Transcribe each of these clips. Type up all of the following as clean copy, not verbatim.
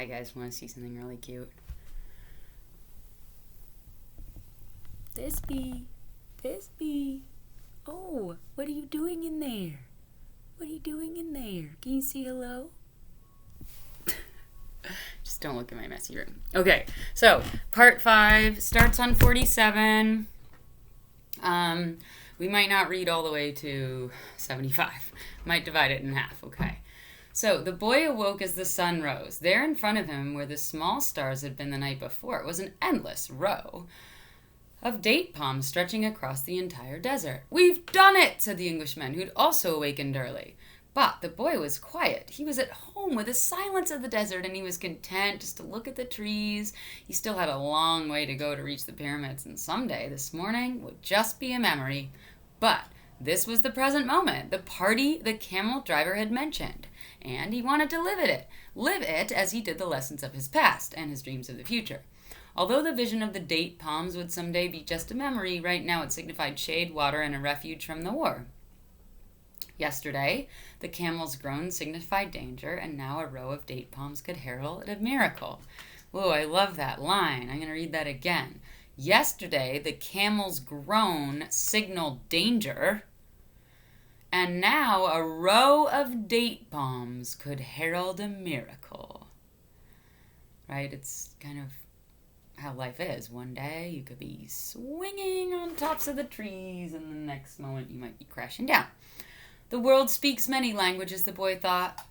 Hi guys, want to see something really cute? Thisby. Oh, what are you doing in there? Can you say hello? Just don't look at my messy room. Okay, so part 5 starts on 47. We might not read all the way to 75. Might divide it in half, okay? So the boy awoke as the sun rose. There in front of him, where the small stars had been the night before, was an endless row of date palms stretching across the entire desert. "We've done it," said the Englishman, who'd also awakened early. But the boy was quiet. He was at home with the silence of the desert, and he was content just to look at the trees. He still had a long way to go to reach the pyramids, and someday, this morning, would just be a memory. But this was the present moment, the party the camel driver had mentioned, and he wanted to live it as he did the lessons of his past and his dreams of the future. Although the vision of the date palms would someday be just a memory, right now it signified shade, water, and a refuge from the war. Yesterday, the camel's groan signified danger, and now a row of date palms could herald a miracle. Whoa, I love that line. I'm going to read that again. Yesterday, the camel's groan signaled danger, and now a row of date palms could herald a miracle. Right? It's kind of how life is. One day you could be swinging on tops of the trees, and the next moment you might be crashing down. The world speaks many languages, the boy thought.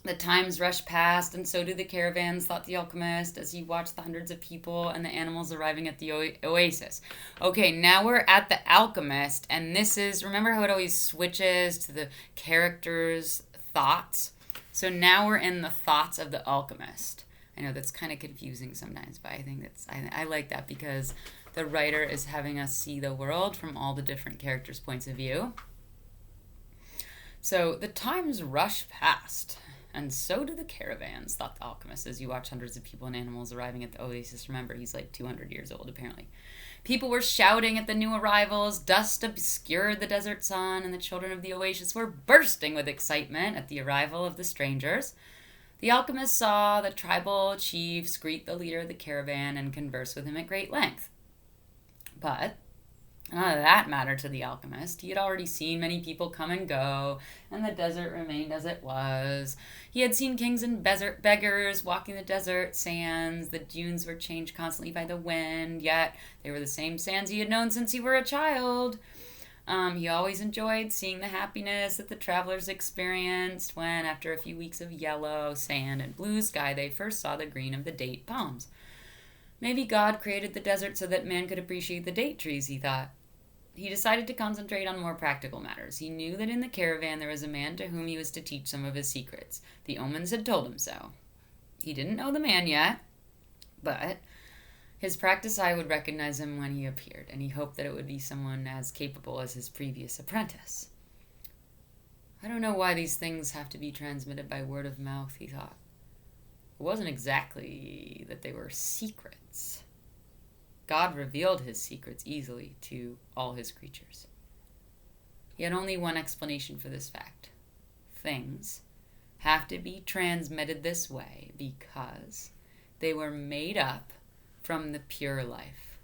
The times rush past, and so do the caravans, thought the alchemist, as he watched the hundreds of people and the animals arriving at the oasis. Okay, now we're at the alchemist, and this is, remember how it always switches to the character's thoughts? So now we're in the thoughts of the alchemist. I know that's kind of confusing sometimes, but I think I like that because the writer is having us see the world from all the different characters' points of view. So the times rush past, and so do the caravans, thought the alchemist, as you watch hundreds of people and animals arriving at the oasis. Remember, he's like 200 years old, apparently. People were shouting at the new arrivals. Dust obscured the desert sun, and the children of the oasis were bursting with excitement at the arrival of the strangers. The alchemist saw the tribal chiefs greet the leader of the caravan and converse with him at great length. But none of that mattered to the alchemist. He had already seen many people come and go, and the desert remained as it was. He had seen kings and beggars walking the desert sands. The dunes were changed constantly by the wind, yet they were the same sands he had known since he were a child. He always enjoyed seeing the happiness that the travelers experienced when, after a few weeks of yellow sand and blue sky, they first saw the green of the date palms. Maybe God created the desert so that man could appreciate the date trees, he thought. He decided to concentrate on more practical matters. He knew that in the caravan there was a man to whom he was to teach some of his secrets. The omens had told him so. He didn't know the man yet, but his practiced eye would recognize him when he appeared, and he hoped that it would be someone as capable as his previous apprentice. I don't know why these things have to be transmitted by word of mouth, he thought. It wasn't exactly that they were secrets. God revealed his secrets easily to all his creatures. He had only one explanation for this fact. Things have to be transmitted this way because they were made up from the pure life.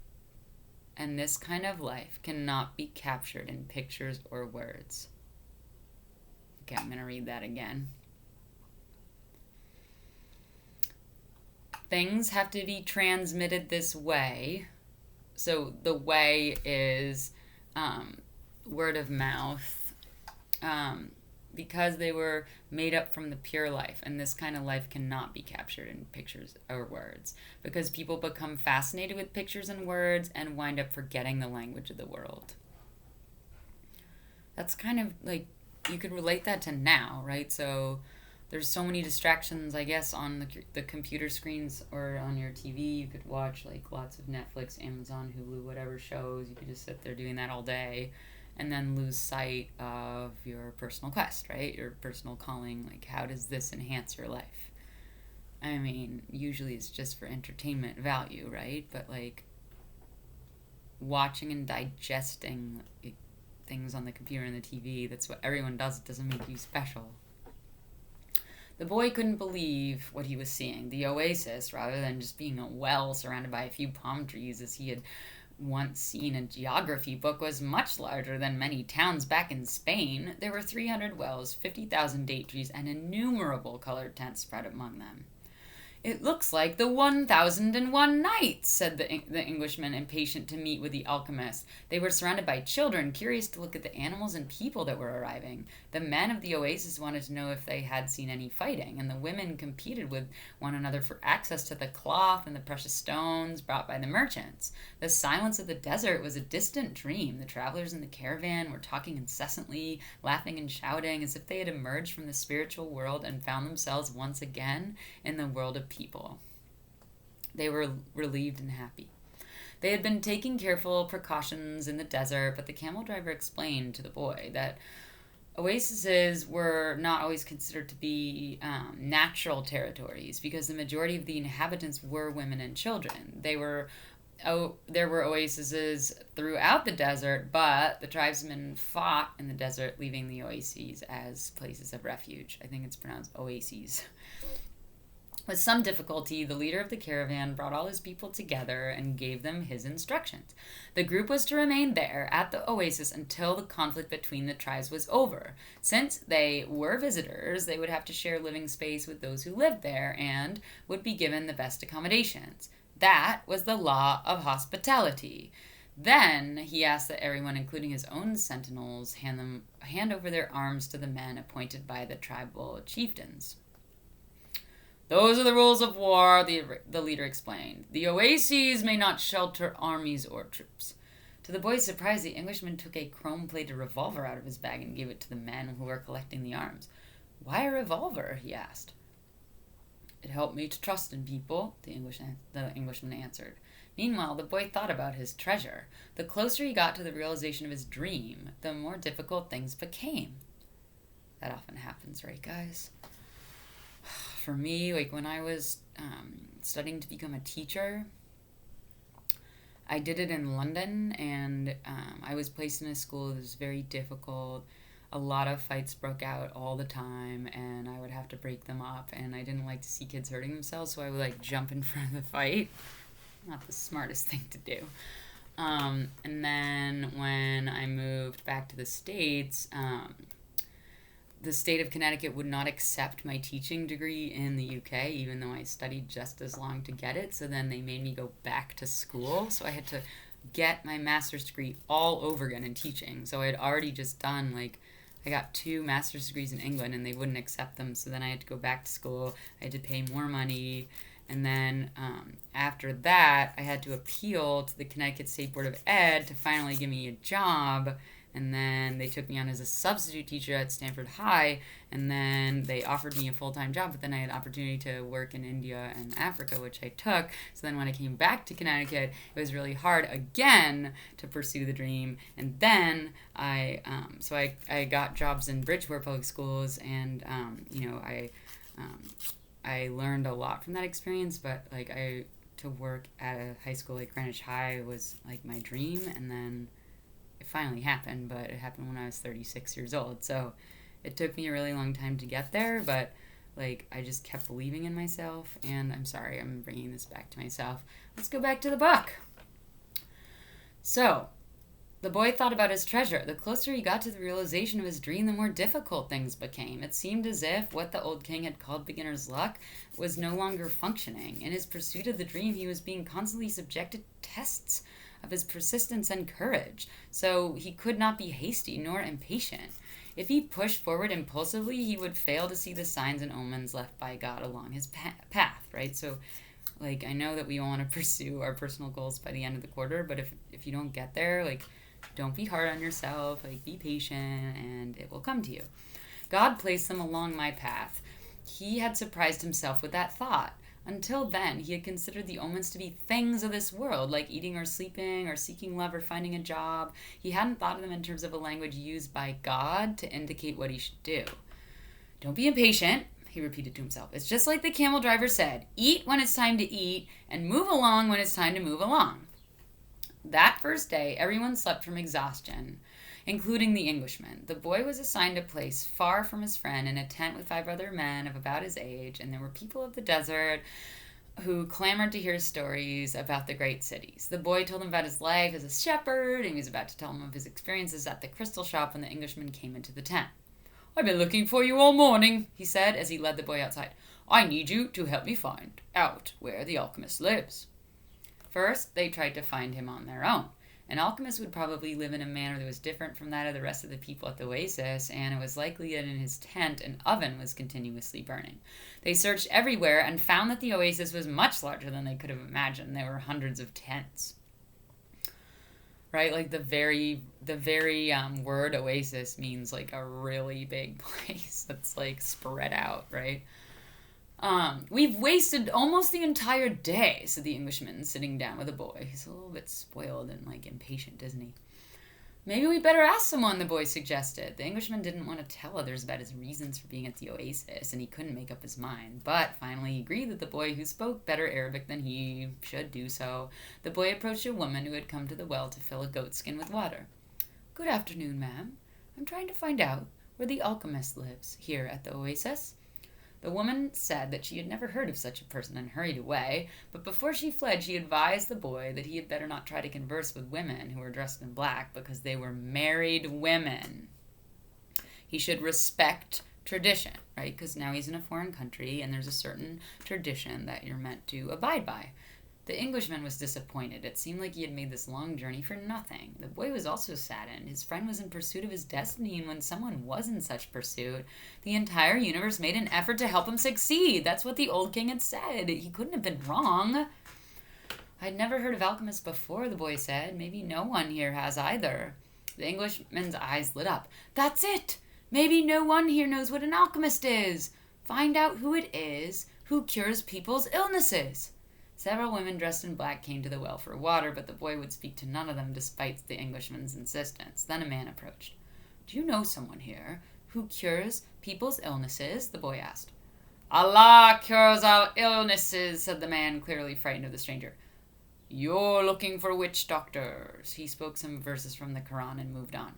And this kind of life cannot be captured in pictures or words. Okay, I'm going to read that again. Things have to be transmitted this way. So the way is word of mouth, because they were made up from the pure life, and this kind of life cannot be captured in pictures or words, because people become fascinated with pictures and words and wind up forgetting the language of the world. That's kind of like, you could relate that to now, right? So there's so many distractions, I guess, on the computer screens or on your TV. You could watch like lots of Netflix, Amazon, Hulu, whatever shows. You could just sit there doing that all day and then lose sight of your personal quest, right? Your personal calling. Like, how does this enhance your life? I mean, usually it's just for entertainment value, right? But like watching and digesting things on the computer and the TV, that's what everyone does. It doesn't make you special. The boy couldn't believe what he was seeing. The oasis, rather than just being a well surrounded by a few palm trees as he had once seen a geography book, was much larger than many towns back in Spain. There were 300 wells, 50,000 date trees, and innumerable colored tents spread among them. "It looks like the 1001 Nights," said the Englishman, impatient to meet with the alchemist. They were surrounded by children, curious to look at the animals and people that were arriving. The men of the oasis wanted to know if they had seen any fighting, and the women competed with one another for access to the cloth and the precious stones brought by the merchants. The silence of the desert was a distant dream. The travelers in the caravan were talking incessantly, laughing and shouting, as if they had emerged from the spiritual world and found themselves once again in the world of people. They were relieved and happy. They had been taking careful precautions in the desert, but the camel driver explained to the boy that oases were not always considered to be natural territories because the majority of the inhabitants were women and children. There were oases throughout the desert, but the tribesmen fought in the desert, leaving the oases as places of refuge. I think it's pronounced oases. With some difficulty, the leader of the caravan brought all his people together and gave them his instructions. The group was to remain there at the oasis until the conflict between the tribes was over. Since they were visitors, they would have to share living space with those who lived there and would be given the best accommodations. That was the law of hospitality. Then he asked that everyone, including his own sentinels, hand over their arms to the men appointed by the tribal chieftains. "Those are the rules of war," the leader explained. "The oases may not shelter armies or troops." To the boy's surprise, the Englishman took a chrome-plated revolver out of his bag and gave it to the men who were collecting the arms. "Why a revolver?" he asked. "It helped me to trust in people," the Englishman answered. Meanwhile, the boy thought about his treasure. The closer he got to the realization of his dream, the more difficult things became. That often happens, right, guys? For me, like when I was studying to become a teacher, I did it in London, and I was placed in a school that was very difficult. A lot of fights broke out all the time, and I would have to break them up, and I didn't like to see kids hurting themselves, so I would like jump in front of the fight. Not the smartest thing to do. And then when I moved back to the States, the state of Connecticut would not accept my teaching degree in the UK, even though I studied just as long to get it. So then they made me go back to school. So I had to get my master's degree all over again in teaching. So I had already just done, I got 2 master's degrees in England, and they wouldn't accept them. So then I had to go back to school. I had to pay more money. And then after that, I had to appeal to the Connecticut State Board of Ed to finally give me a job. And then they took me on as a substitute teacher at Stanford High, and then they offered me a full-time job, but then I had opportunity to work in India and Africa, which I took. So then when I came back to Connecticut, it was really hard again to pursue the dream. And then I got jobs in Bridgeport Public Schools, and I learned a lot from that experience, but to work at a high school like Greenwich High was like my dream, and then it finally happened, but it happened when I was 36 years old. So it took me a really long time to get there, but I just kept believing in myself. And I'm sorry, I'm bringing this back to myself. Let's go back to the book. So the boy thought about his treasure. The closer he got to the realization of his dream, the more difficult things became. It seemed as if what the old king had called beginner's luck was no longer functioning. In his pursuit of the dream, he was being constantly subjected to tests of his persistence and courage, so he could not be hasty nor impatient. If he pushed forward impulsively, he would fail to see the signs and omens left by God along his path, right? So, I know that we want to pursue our personal goals by the end of the quarter, but if you don't get there, don't be hard on yourself, be patient, and it will come to you. God placed them along my path. He had surprised himself with that thought. Until then, he had considered the omens to be things of this world, like eating or sleeping or seeking love or finding a job. He hadn't thought of them in terms of a language used by God to indicate what he should do. "Don't be impatient," he repeated to himself. "It's just like the camel driver said. Eat when it's time to eat and move along when it's time to move along." That first day, everyone slept from exhaustion. including the Englishman. The boy was assigned a place far from his friend in a tent with 5 other men of about his age, and there were people of the desert who clamored to hear stories about the great cities. The boy told him about his life as a shepherd, and he was about to tell him of his experiences at the crystal shop when the Englishman came into the tent. "I've been looking for you all morning," he said as he led the boy outside. "I need you to help me find out where the alchemist lives." First, they tried to find him on their own. An alchemist would probably live in a manner that was different from that of the rest of the people at the oasis, and it was likely that in his tent an oven was continuously burning. They searched everywhere and found that the oasis was much larger than they could have imagined. There were hundreds of tents. Right? Like the very word oasis means like a really big place that's like spread out, right? "We've wasted almost the entire day," said the Englishman, sitting down with the boy. He's a little bit spoiled and, like, impatient, isn't he? "Maybe we better ask someone," the boy suggested. The Englishman didn't want to tell others about his reasons for being at the oasis, and he couldn't make up his mind. But finally he agreed that the boy who spoke better Arabic than he should do so. The boy approached a woman who had come to the well to fill a goatskin with water. "Good afternoon, ma'am. I'm trying to find out where the alchemist lives here at the oasis." The woman said that she had never heard of such a person and hurried away, but before she fled she advised the boy that he had better not try to converse with women who were dressed in black because they were married women. He should respect tradition, right? Because now he's in a foreign country and there's a certain tradition that you're meant to abide by. The Englishman was disappointed. It seemed like he had made this long journey for nothing. The boy was also saddened. His friend was in pursuit of his destiny, and when someone was in such pursuit, the entire universe made an effort to help him succeed. That's what the old king had said. He couldn't have been wrong. "I'd never heard of alchemists before," the boy said. "Maybe no one here has either." The Englishman's eyes lit up. "That's it! Maybe no one here knows what an alchemist is. Find out who it is who cures people's illnesses." Several women dressed in black came to the well for water, but the boy would speak to none of them despite the Englishman's insistence. Then a man approached. "Do you know someone here who cures people's illnesses?" the boy asked. "Allah cures our illnesses," said the man, clearly frightened of the stranger. "You're looking for witch doctors." He spoke some verses from the Quran and moved on.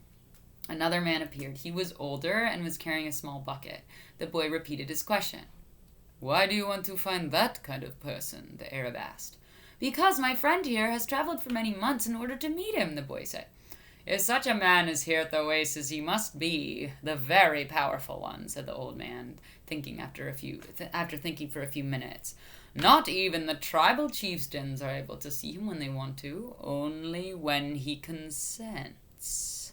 Another man appeared. He was older and was carrying a small bucket. The boy repeated his question. "Why do you want to find that kind of person?" the Arab asked. "Because my friend here has traveled for many months in order to meet him," the boy said. "If such a man is here at the oasis, he must be the very powerful one," said the old man, thinking after thinking for a few minutes. "Not even the tribal chieftains are able to see him when they want to, only when he consents.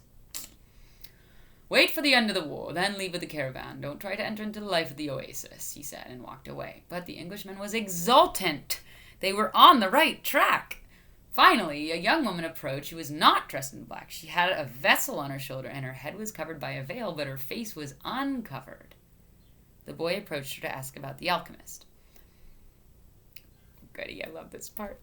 Wait for the end of the war, then leave with the caravan. Don't try to enter into the life of the oasis," he said, and walked away. But the Englishman was exultant. They were on the right track. Finally, a young woman approached who was not dressed in black. She had a vessel on her shoulder, and her head was covered by a veil, but her face was uncovered. The boy approached her to ask about the alchemist. Goody, I love this part.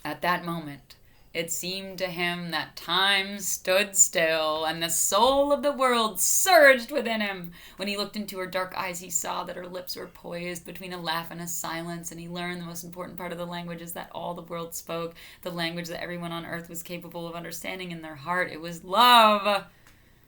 At that moment, it seemed to him that time stood still, and the soul of the world surged within him. When he looked into her dark eyes, he saw that her lips were poised between a laugh and a silence, and he learned the most important part of the language is that all the world spoke, the language that everyone on earth was capable of understanding in their heart. It was love.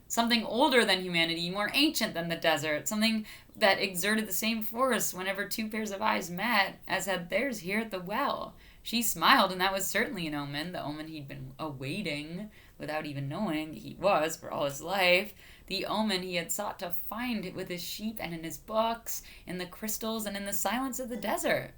Something older than humanity, more ancient than the desert, something that exerted the same force whenever two pairs of eyes met, as had theirs here at the well. She smiled, and that was certainly an omen, the omen he'd been awaiting without even knowing he was for all his life, the omen he had sought to find with his sheep and in his books, in the crystals and in the silence of the desert.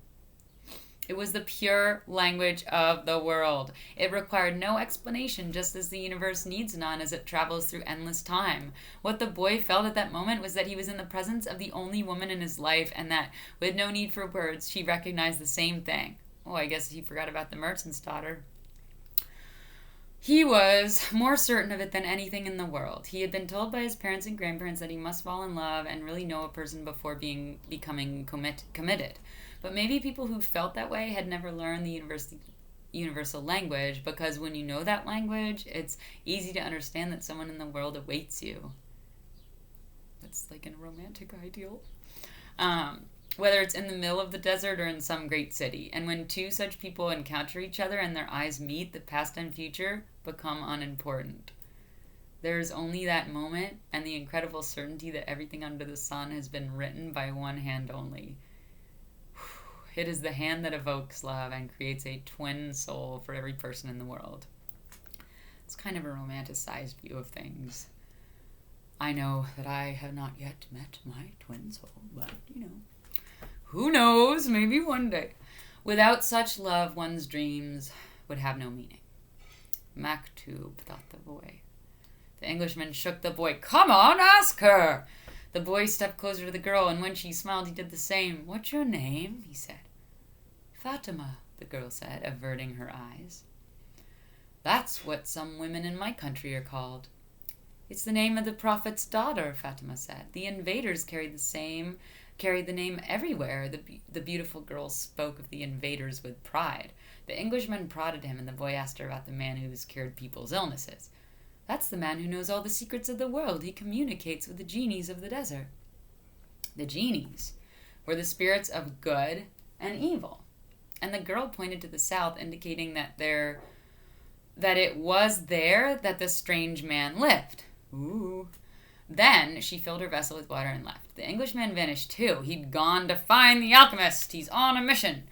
It was the pure language of the world. It required no explanation, just as the universe needs none as it travels through endless time. What the boy felt at that moment was that he was in the presence of the only woman in his life, and that, with no need for words, she recognized the same thing. Oh, I guess he forgot about the merchant's daughter. He was more certain of it than anything in the world. He had been told by his parents and grandparents that he must fall in love and really know a person before becoming committed. But maybe people who felt that way had never learned the universal language, because when you know that language, it's easy to understand that someone in the world awaits you. That's like in a romantic ideal. Whether it's in the middle of the desert or in some great city. And when two such people encounter each other and their eyes meet, the past and future become unimportant. There's only that moment and the incredible certainty that everything under the sun has been written by one hand only. It is the hand that evokes love and creates a twin soul for every person in the world. It's kind of a romanticized view of things. I know that I have not yet met my twin soul, but, who knows, maybe one day. Without such love, one's dreams would have no meaning. Maktub, thought the boy. The Englishman shook the boy. Come on, ask her! The boy stepped closer to the girl, and when she smiled, he did the same. What's your name? He said. Fatima, the girl said, averting her eyes. That's what some women in my country are called. It's the name of the Prophet's daughter, Fatima said. The invaders carried the name everywhere. The beautiful girl spoke of the invaders with pride. The Englishman prodded him, and the boy asked her about the man who's cured people's illnesses. That's the man who knows all the secrets of the world. He communicates with the genies of the desert. The genies were the spirits of good and evil. And the girl pointed to the south, indicating that it was there that the strange man lived. Ooh. Then she filled her vessel with water and left. The Englishman vanished too. He'd gone to find the alchemist. He's on a mission.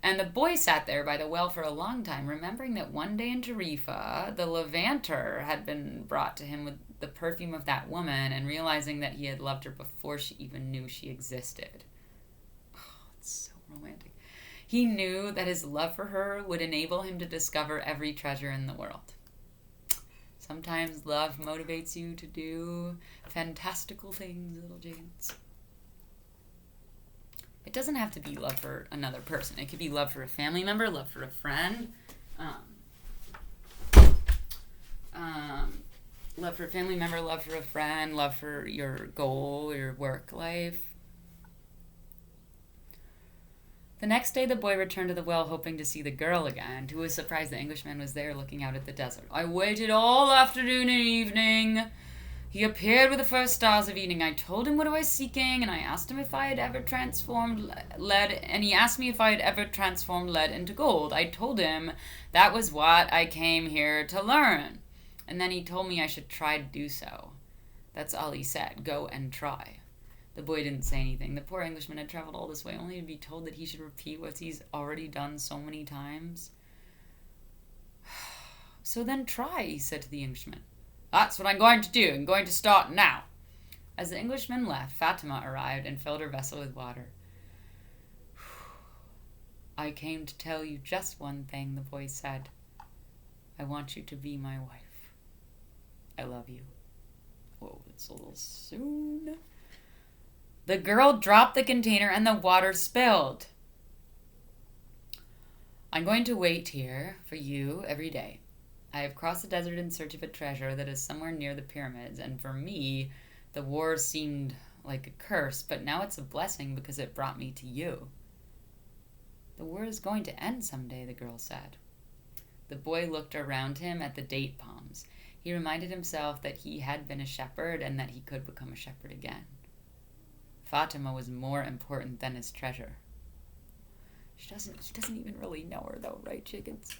And the boy sat there by the well for a long time, remembering that one day in Tarifa, the Levanter had been brought to him with the perfume of that woman, and realizing that he had loved her before she even knew she existed. Oh, it's so romantic. He knew that his love for her would enable him to discover every treasure in the world. Sometimes love motivates you to do fantastical things, little Jagans. It doesn't have to be love for another person. It could be love for a family member, love for a friend, love for a family member, love for a friend, love for your goal, your work life. The next day, the boy returned to the well, hoping to see the girl again. To his surprise, the Englishman was there, looking out at the desert. I waited all afternoon and evening. He appeared with the first stars of evening. I told him what I was seeking, and I asked him if I had ever transformed lead, and he asked me if I had ever transformed lead into gold. I told him that was what I came here to learn. And then he told me I should try to do so. That's all he said. Go and try. The boy didn't say anything. The poor Englishman had traveled all this way only to be told that he should repeat what he's already done so many times. So then try, he said to the Englishman. That's what I'm going to do. I'm going to start now. As the Englishman left, Fatima arrived and filled her vessel with water. I came to tell you just one thing, the boy said. I want you to be my wife. I love you. Whoa, it's a little soon. The girl dropped the container and the water spilled. I'm going to wait here for you every day. I have crossed the desert in search of a treasure that is somewhere near the pyramids, and for me, the war seemed like a curse, but now it's a blessing because it brought me to you. The war is going to end someday, the girl said. The boy looked around him at the date palms. He reminded himself that he had been a shepherd and that he could become a shepherd again. Fatima was more important than his treasure. He doesn't even really know her though, right, chickens?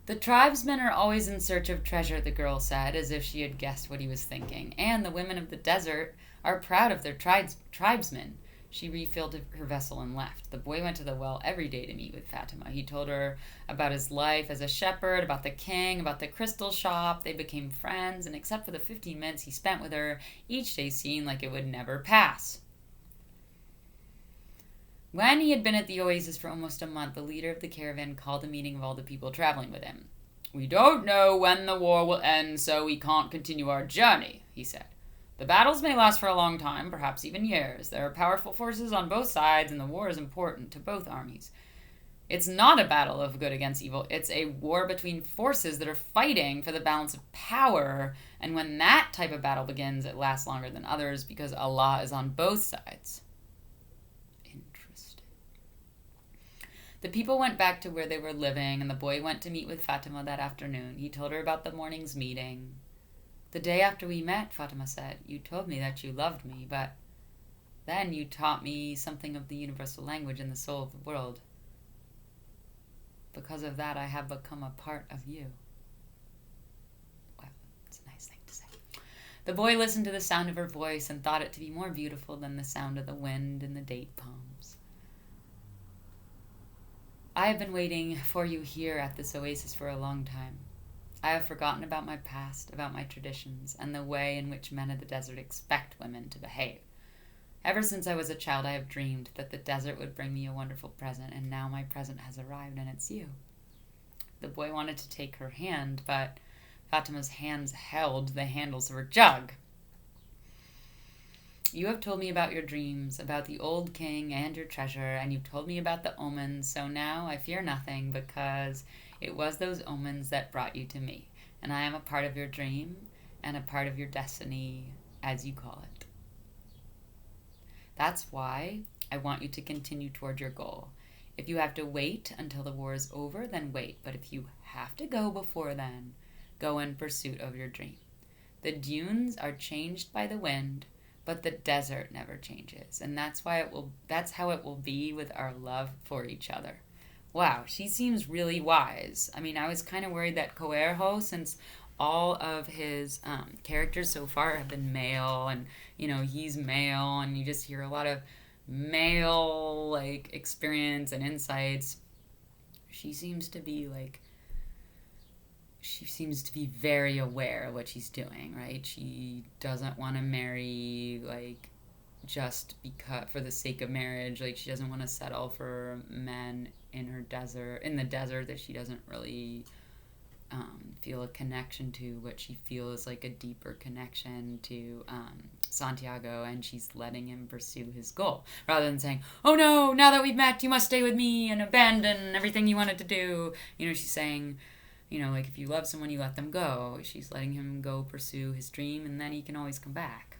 The tribesmen are always in search of treasure, the girl said, as if she had guessed what he was thinking. And the women of the desert are proud of their tribesmen. She refilled her vessel and left. The boy went to the well every day to meet with Fatima. He told her about his life as a shepherd, about the king, about the crystal shop. They became friends, and except for the 15 minutes he spent with her, each day seemed like it would never pass. When he had been at the oasis for almost a month, the leader of the caravan called a meeting of all the people traveling with him. We don't know when the war will end, so we can't continue our journey, he said. The battles may last for a long time, perhaps even years. There are powerful forces on both sides, and the war is important to both armies. It's not a battle of good against evil. It's a war between forces that are fighting for the balance of power, and when that type of battle begins, it lasts longer than others because Allah is on both sides. Interesting. The people went back to where they were living, and the boy went to meet with Fatima that afternoon. He told her about the morning's meeting. The day after we met, Fatima said, you told me that you loved me, but then you taught me something of the universal language and the soul of the world. Because of that, I have become a part of you. The boy listened to the sound of her voice and thought it to be more beautiful than the sound of the wind in the date palms. I have been waiting for you here at this oasis for a long time. I have forgotten about my past, about my traditions, and the way in which men of the desert expect women to behave. Ever since I was a child, I have dreamed that the desert would bring me a wonderful present, and now my present has arrived, and it's you. The boy wanted to take her hand, but Fatima's hands held the handles of her jug. You have told me about your dreams, about the old king and your treasure, and you've told me about the omens, so now I fear nothing, because it was those omens that brought you to me, and I am a part of your dream and a part of your destiny, as you call it. That's why I want you to continue toward your goal. If you have to wait until the war is over, then wait, but if you have to go before then, go in pursuit of your dream. The dunes are changed by the wind, but the desert never changes, and that's how it will be with our love for each other. Wow, she seems really wise. I mean, I was kind of worried that Coelho, since all of his characters so far have been male, and he's male, and you just hear a lot of male experience and insights. She seems to be very aware of what she's doing, right? She doesn't want to marry just because for the sake of marriage. She doesn't want to settle for men in the desert that she doesn't really feel a connection to, but she feels a deeper connection to Santiago, and she's letting him pursue his goal rather than saying, oh no, now that we've met you must stay with me and abandon everything you wanted to do. She's saying, if you love someone, you let them go. She's letting him go pursue his dream, and then he can always come back.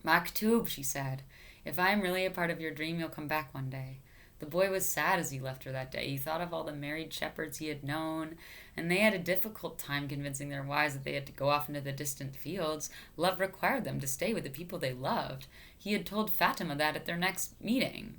Maktub, she said, if I am really a part of your dream, you'll come back one day. The boy was sad as he left her that day. He thought of all the married shepherds he had known, and they had a difficult time convincing their wives that they had to go off into the distant fields. Love required them to stay with the people they loved. He had told Fatima that at their next meeting.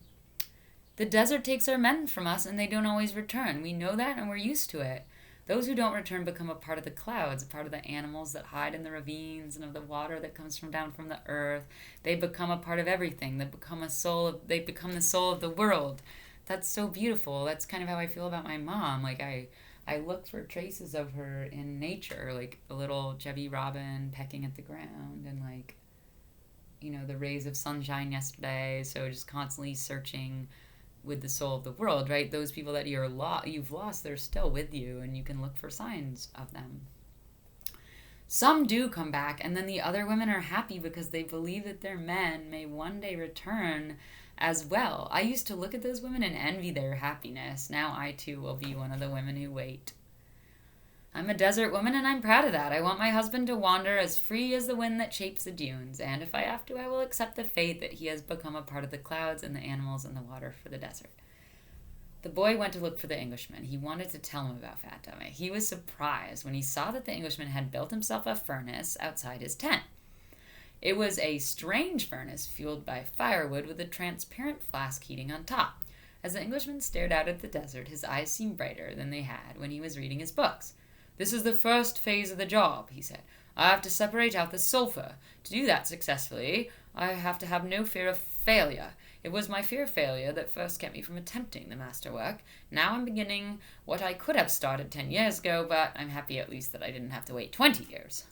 The desert takes our men from us, and they don't always return. We know that, and we're used to it. Those who don't return become a part of the clouds, a part of the animals that hide in the ravines and of the water that comes down from the earth. They become a part of everything. They become the soul of the world. That's so beautiful. That's kind of how I feel about my mom. I look for traces of her in nature, a little chubby robin pecking at the ground, and the rays of sunshine yesterday. So just constantly searching with the soul of the world, right? Those people that you've lost, they're still with you, and you can look for signs of them. Some do come back, and then the other women are happy because they believe that their men may one day return as well. I used to look at those women and envy their happiness. Now I too will be one of the women who wait. I'm a desert woman, and I'm proud of that. I want my husband to wander as free as the wind that shapes the dunes, and if I have to, I will accept the fate that he has become a part of the clouds and the animals and the water for the desert. The boy went to look for the Englishman. He wanted to tell him about Fatima. He was surprised when he saw that the Englishman had built himself a furnace outside his tent. It was a strange furnace fueled by firewood with a transparent flask heating on top. As the Englishman stared out at the desert, his eyes seemed brighter than they had when he was reading his books. This is the first phase of the job, he said. I have to separate out the sulfur. To do that successfully, I have to have no fear of failure. It was my fear of failure that first kept me from attempting the masterwork. Now I'm beginning what I could have started 10 years ago, but I'm happy at least that I didn't have to wait 20 years.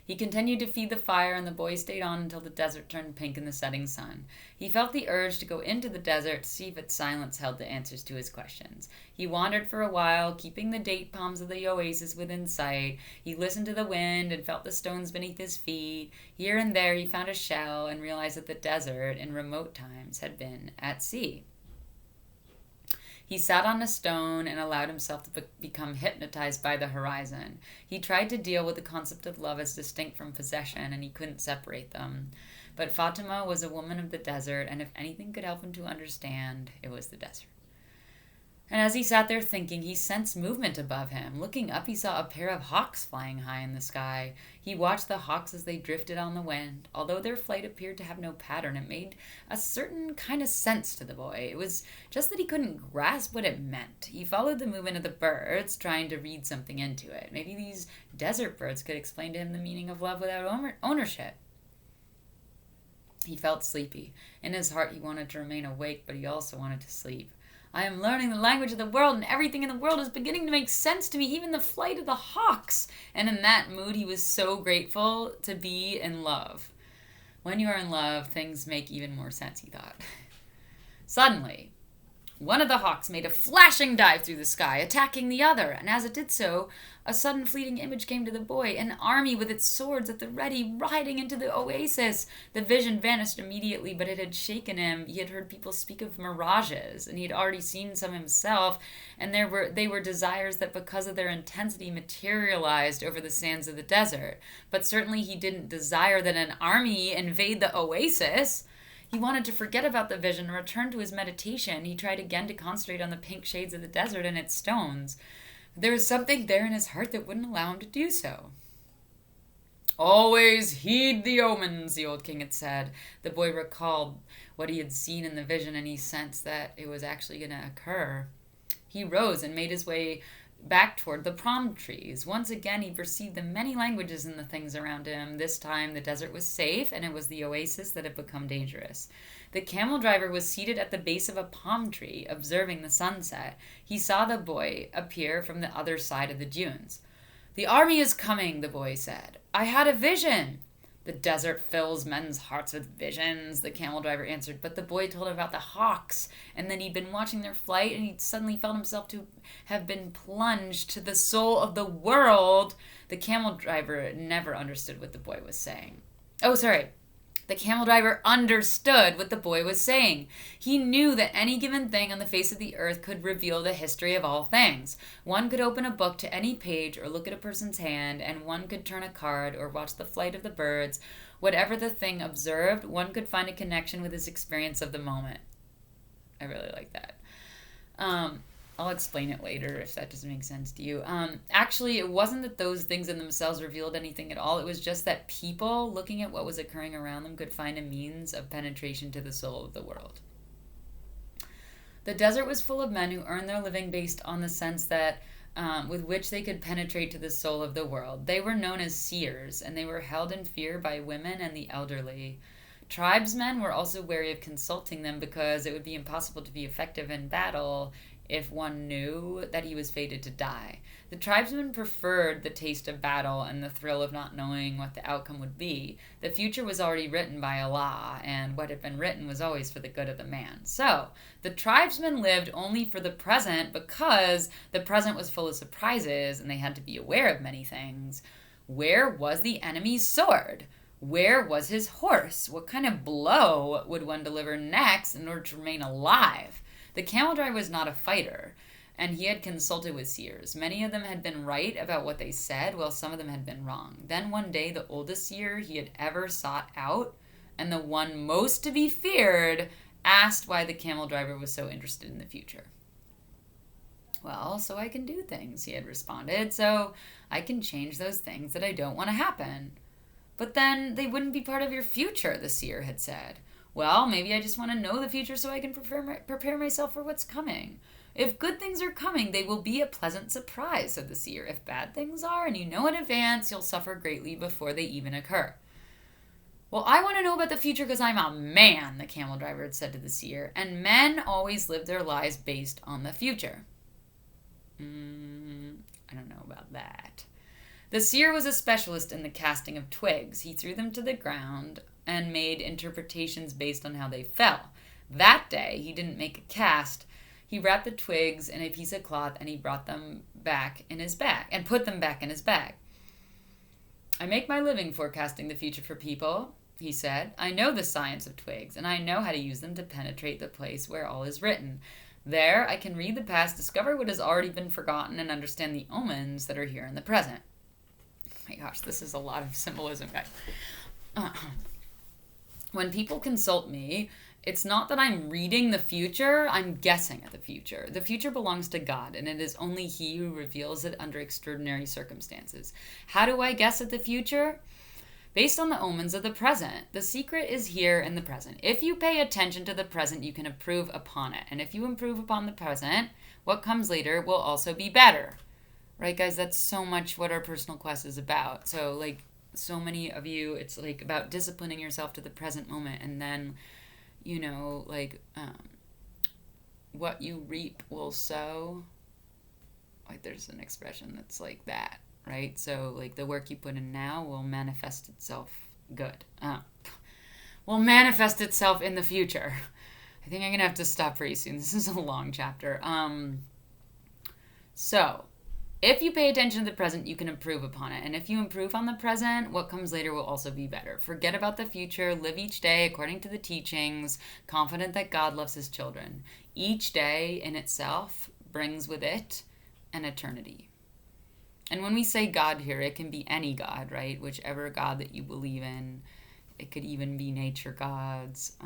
He continued to feed the fire, and the boy stayed on until the desert turned pink in the setting sun. He felt the urge to go into the desert to see if its silence held the answers to his questions. He wandered for a while, keeping the date palms of the oasis within sight. He listened to the wind and felt the stones beneath his feet. Here and there he found a shell and realized that the desert, in remote times, had been at sea. He sat on a stone and allowed himself to become hypnotized by the horizon. He tried to deal with the concept of love as distinct from possession, and he couldn't separate them. But Fatima was a woman of the desert, and if anything could help him to understand, it was the desert. And as he sat there thinking, he sensed movement above him. Looking up, he saw a pair of hawks flying high in the sky. He watched the hawks as they drifted on the wind. Although their flight appeared to have no pattern, it made a certain kind of sense to the boy. It was just that he couldn't grasp what it meant. He followed the movement of the birds, trying to read something into it. Maybe these desert birds could explain to him the meaning of love without ownership. He felt sleepy. In his heart, he wanted to remain awake, but he also wanted to sleep. I am learning the language of the world, and everything in the world is beginning to make sense to me, even the flight of the hawks. And in that mood, he was so grateful to be in love. When you are in love, things make even more sense, he thought. Suddenly, one of the hawks made a flashing dive through the sky, attacking the other, and as it did so, a sudden fleeting image came to the boy, an army with its swords at the ready, riding into the oasis. The vision vanished immediately, but it had shaken him. He had heard people speak of mirages, and he had already seen some himself, and they were desires that because of their intensity materialized over the sands of the desert. But certainly he didn't desire that an army invade the oasis. He wanted to forget about the vision and return to his meditation. He tried again to concentrate on the pink shades of the desert and its stones. There was something there in his heart that wouldn't allow him to do so. Always heed the omens, the old king had said. The boy recalled what he had seen in the vision, and he sensed that it was actually going to occur. He rose and made his way back toward the palm trees. Once again, he perceived the many languages in the things around him. This time, the desert was safe, and it was the oasis that had become dangerous. The camel driver was seated at the base of a palm tree, observing the sunset. He saw the boy appear from the other side of the dunes. "The army is coming," the boy said. "I had a vision." "The desert fills men's hearts with visions," the camel driver answered. But the boy told him about the hawks, and then he'd been watching their flight, and he suddenly felt himself to have been plunged to the soul of the world. The camel driver never understood what the boy was saying. The camel driver understood what the boy was saying. He knew that any given thing on the face of the earth could reveal the history of all things. One could open a book to any page or look at a person's hand, and one could turn a card or watch the flight of the birds. Whatever the thing observed, one could find a connection with his experience of the moment. I really like that. I'll explain it later if that doesn't make sense to you. Actually, it wasn't that those things in themselves revealed anything at all. It was just that people, looking at what was occurring around them, could find a means of penetration to the soul of the world. The desert was full of men who earned their living based on the sense that with which they could penetrate to the soul of the world. They were known as seers, and they were held in fear by women and the elderly. Tribesmen were also wary of consulting them because it would be impossible to be effective in battle if one knew that he was fated to die. The tribesmen preferred the taste of battle and the thrill of not knowing what the outcome would be. The future was already written by Allah, and what had been written was always for the good of the man. So, the tribesmen lived only for the present because the present was full of surprises and they had to be aware of many things. Where was the enemy's sword? Where was his horse? What kind of blow would one deliver next in order to remain alive? The camel driver was not a fighter, and he had consulted with seers. Many of them had been right about what they said, while some of them had been wrong. Then one day, the oldest seer he had ever sought out, and the one most to be feared, asked why the camel driver was so interested in the future. "Well, so I can do things," he had responded, "so I can change those things that I don't want to happen." "But then they wouldn't be part of your future," the seer had said. "Well, maybe I just want to know the future so I can prepare myself for what's coming. If good things are coming, they will be a pleasant surprise," said the seer. "If bad things are, and you know in advance, you'll suffer greatly before they even occur." "Well, I want to know about the future because I'm a man," the camel driver had said to the seer, "and men always live their lives based on the future." I don't know about that. The seer was a specialist in the casting of twigs. He threw them to the ground and made interpretations based on how they fell. That day, he didn't make a cast. He wrapped the twigs in a piece of cloth and he brought them back in his bag and put them back in his bag. "I make my living forecasting the future for people," he said. "I know the science of twigs, and I know how to use them to penetrate the place where all is written. There, I can read the past, discover what has already been forgotten, and understand the omens that are here in the present." Oh my gosh, this is a lot of symbolism, guys. When people consult me, It's not that I'm reading the future, I'm guessing at the future. The future belongs to God, and it is only He who reveals it under extraordinary circumstances. How do I guess at the future? Based on the omens of the present. The secret is here in the present. If you pay attention to the present, you can improve upon it. And if you improve upon the present, what comes later will also be better. Right, guys? That's so much what our personal quest is about. So, like, so many of you, it's like about disciplining yourself to the present moment, and then, you know, like, what you reap will sow. Like, there's an expression that's like that, right? So, like, the work you put in now will manifest itself good. Will manifest itself in the future. I think I'm gonna have to stop pretty soon. This is a long chapter. So, if you pay attention to the present, you can improve upon it. And if you improve on the present, what comes later will also be better. Forget about the future. Live each day according to the teachings, confident that God loves His children. Each day in itself brings with it an eternity. And when we say God here, it can be any God, right? Whichever God that you believe in. It could even be nature gods.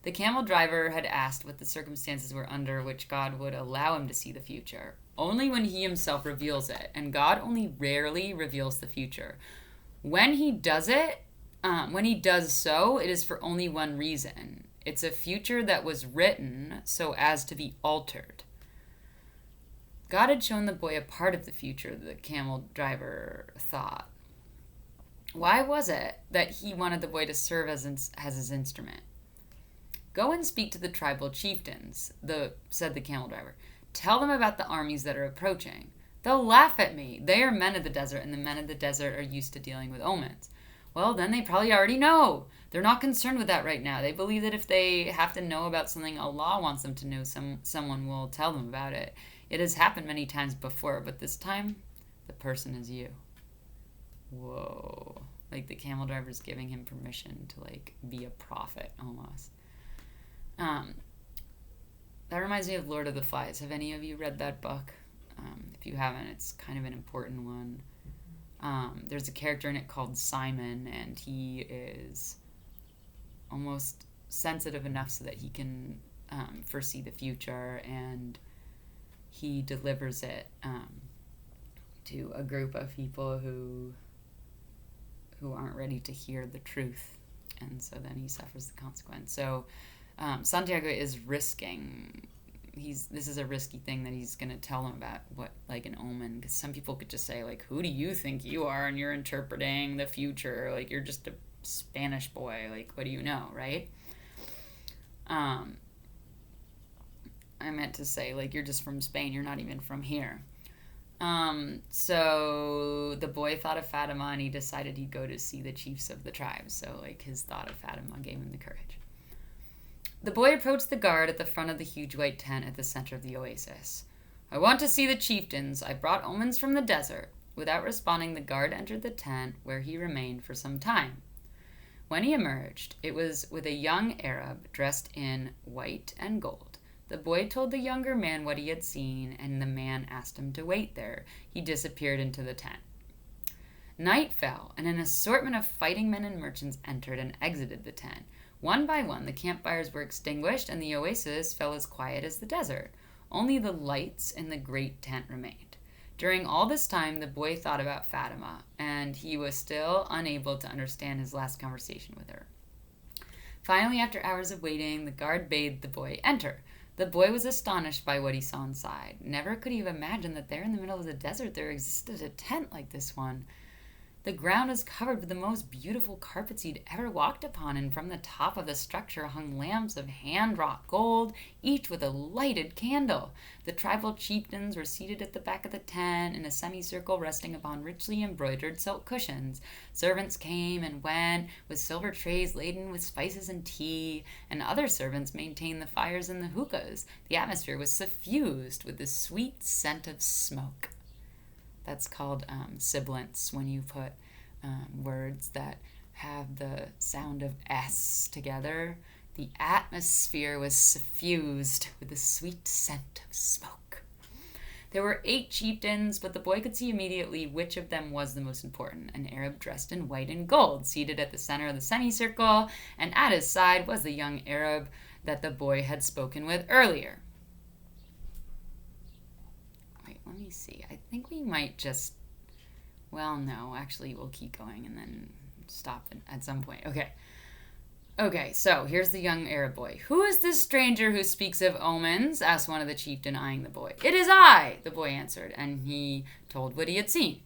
The camel driver had asked what the circumstances were under which God would allow him to see the future. Only when He Himself reveals it, and God only rarely reveals the future. When He does so, it is for only one reason. It's a future that was written so as to be altered. God had shown the boy a part of the future, the camel driver thought. Why was it that He wanted the boy to serve as his instrument? Go and speak to the tribal chieftains, said the camel driver. Tell them about the armies that are approaching. They'll laugh at me. They are men of the desert, and the men of the desert are used to dealing with omens. Well, then they probably already know. They're not concerned with that right now. They believe that if they have to know about something Allah wants them to know, someone will tell them about it. It has happened many times before, but this time, the person is you. Whoa. Like the camel driver's giving him permission to, like, be a prophet almost. That reminds me of Lord of the Flies. Have any of you read that book? If you haven't, it's kind of an important one. There's a character in it called Simon, and he is almost sensitive enough so that he can foresee the future, and he delivers it to a group of people who aren't ready to hear the truth, and so then he suffers the consequence. So Santiago is risking. This is a risky thing that he's going to tell them about, what, like an omen, because some people could just say, like, who do you think you are, and you're interpreting the future, like, you're just a Spanish boy, like, what do you know, right? I meant to say, like, you're just from Spain, you're not even from here. So the boy thought of Fatima, and he decided he'd go to see the chiefs of the tribes, so, like, his thought of Fatima gave him the courage. The boy approached the guard at the front of the huge white tent at the center of the oasis. I want to see the chieftains. I brought omens from the desert. Without responding, the guard entered the tent, where he remained for some time. When he emerged, it was with a young Arab dressed in white and gold. The boy told the younger man what he had seen, and the man asked him to wait there. He disappeared into the tent. Night fell, and an assortment of fighting men and merchants entered and exited the tent. One by one, the campfires were extinguished, and the oasis fell as quiet as the desert. Only the lights in the great tent remained. During all this time, the boy thought about Fatima, and he was still unable to understand his last conversation with her. Finally, after hours of waiting, the guard bade the boy enter. The boy was astonished by what he saw inside. Never could he have imagined that there in the middle of the desert there existed a tent like this one. The ground was covered with the most beautiful carpets he'd ever walked upon, and from the top of the structure hung lamps of hand-wrought gold, each with a lighted candle. The tribal chieftains were seated at the back of the tent in a semicircle, resting upon richly embroidered silk cushions. Servants came and went, with silver trays laden with spices and tea, and other servants maintained the fires in the hookahs. The atmosphere was suffused with the sweet scent of smoke. That's called sibilance, when you put words that have the sound of S together. The atmosphere was suffused with the sweet scent of smoke. There were 8 chieftains, but the boy could see immediately which of them was the most important. An Arab dressed in white and gold, seated at the center of the semicircle, and at his side was the young Arab that the boy had spoken with earlier. Wait, let me see. I think we might just... Well, no, actually, we'll keep going and then stop at some point. Okay, so here's the young Arab boy. "Who is this stranger who speaks of omens?" asked one of the chieftain, eyeing the boy. "It is I," the boy answered, and he told what he had seen.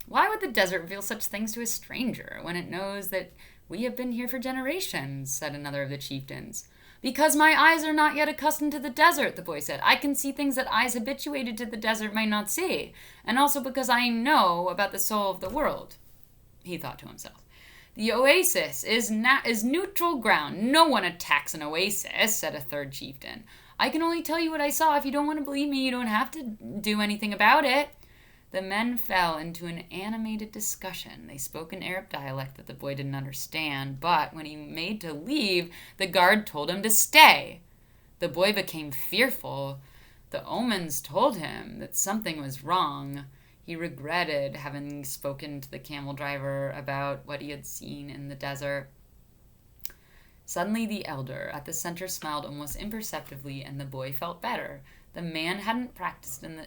"Why would the desert reveal such things to a stranger when it knows that we have been here for generations?" said another of the chieftains. "Because my eyes are not yet accustomed to the desert," the boy said. "I can see things that eyes habituated to the desert might not see, and also because I know about the soul of the world," he thought to himself. "The oasis is neutral ground. No one attacks an oasis," said a third chieftain. "I can only tell you what I saw. If you don't want to believe me, you don't have to do anything about it." The men fell into an animated discussion. They spoke an Arab dialect that the boy didn't understand, but when he made to leave, the guard told him to stay. The boy became fearful. The omens told him that something was wrong. He regretted having spoken to the camel driver about what he had seen in the desert. Suddenly the elder at the center smiled almost imperceptibly, and the boy felt better. The man hadn't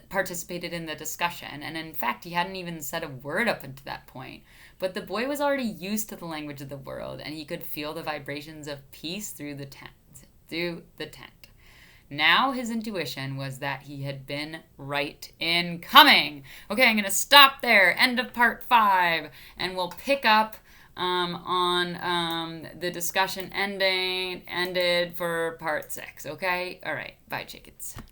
participated in the discussion, and in fact he hadn't even said a word up until that point. But the boy was already used to the language of the world, and he could feel the vibrations of peace through the tent. Now his intuition was that he had been right in coming. Okay, I'm going to stop there. End of part 5. And we'll pick up on the discussion ended for part 6. Okay? All right. Bye, chickens.